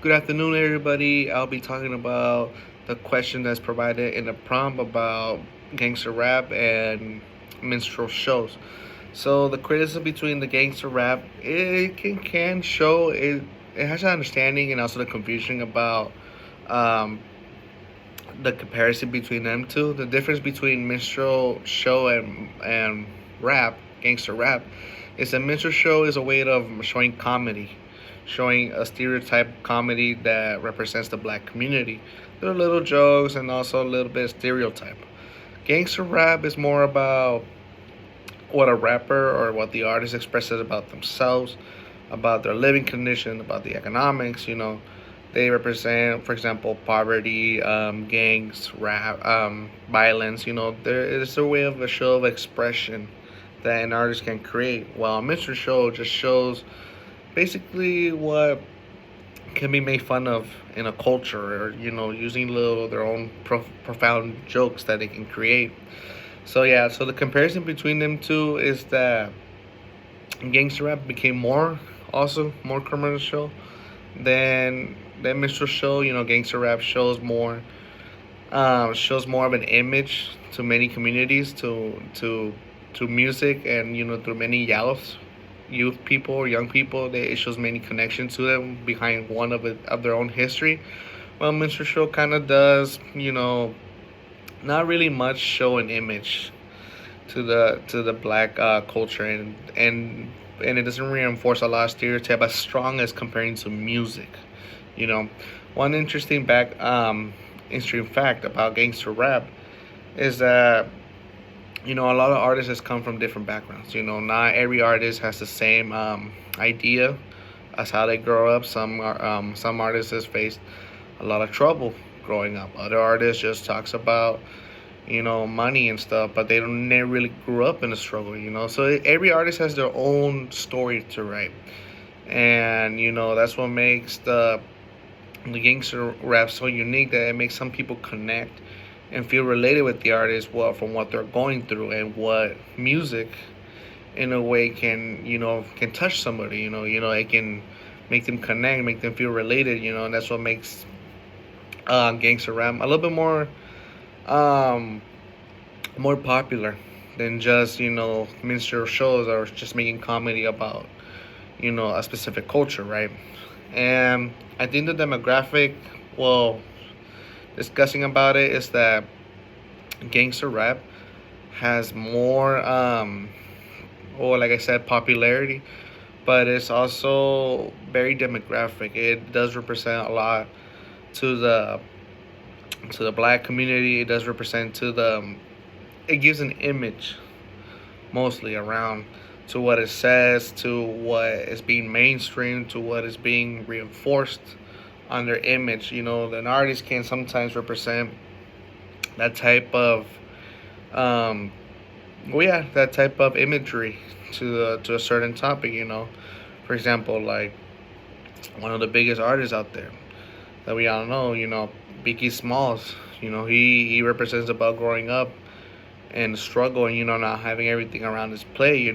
Good afternoon, everybody. I'll be talking about the question that's provided in the prompt about gangster rap and minstrel shows. So the criticism between the gangster rap, it can show it has an understanding and also the confusion about um, the comparison between them two. The difference between minstrel show and rap, gangster rap, is a minstrel show is a way of showing comedy, showing a stereotype comedy that represents the black community. There are little jokes and also a little bit of stereotype. Gangster rap is more about what a rapper or what the artist expresses about themselves, about their living condition, about the economics. They represent, for example, poverty, gangs, rap, violence. There is a way of a show of expression that an artist can create. While a minstrel show just shows basically what can be made fun of in a culture, or using little their own profound jokes that they can create. So yeah, so the comparison between them two is that gangster rap became more commercial than minstrel show. Gangster rap shows more of an image to many communities, to music, and through many youth people or young people. It shows many connections to them behind one of their own history. Well, minstrel show kind of does, not really much show an image to the black culture, and it doesn't reinforce a lot of stereotype as strong as comparing to music. You know, one interesting fact about gangster rap is that a lot of artists has come from different backgrounds. Not every artist has the same idea as how they grow up. Some artists has faced a lot of trouble growing up. Other artists just talks about money and stuff, but they don't never really grew up in the struggle. So every artist has their own story to write, and that's what makes the gangster rap so unique, that it makes some people connect and feel related with the artist, from what they're going through, and what music in a way can touch somebody. It can make them connect, make them feel related. And that's what makes gangster rap a little bit um, more popular than just minstrel shows, or just making comedy about a specific culture, right? And I think the demographic, well, discussing about it, is that gangster rap has more, well, like I said, popularity, but it's also very demographic. It does represent a lot to the black community. It does represent to the. It gives an image mostly around to what it says, to what is being mainstream, to what is being reinforced on their image. An artist can sometimes represent that type of, um, that type of imagery to a certain topic. For example, like one of the biggest artists out there that we all know, Biggie Smalls. He represents about growing up and the struggle, and not having everything around his play.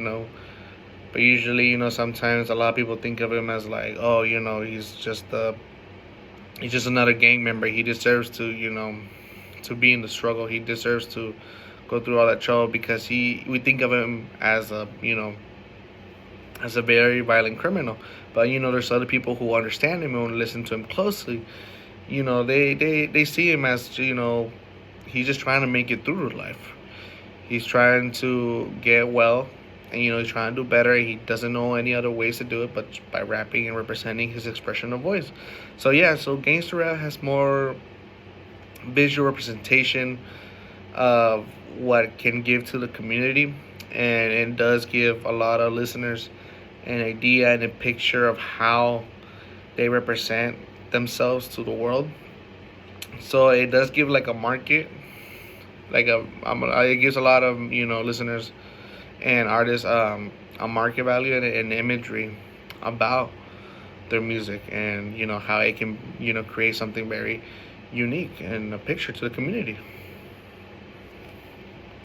But usually, sometimes a lot of people think of him as like, oh, he's just another gang member. He deserves to be in the struggle. He deserves to go through all that trouble, because we think of him as a very violent criminal. But there's other people who understand him and listen to him closely. They see him as he's just trying to make it through life. He's trying to get well, and he's trying to do better. He doesn't know any other ways to do it but by rapping and representing his expression of voice. So yeah, so gangster rap has more visual representation of what it can give to the community, and it does give a lot of listeners an idea and a picture of how they represent themselves to the world. So it does give like a market, it gives a lot of listeners and artists a market value and an imagery about their music, and how it can create something very unique and a picture to the community.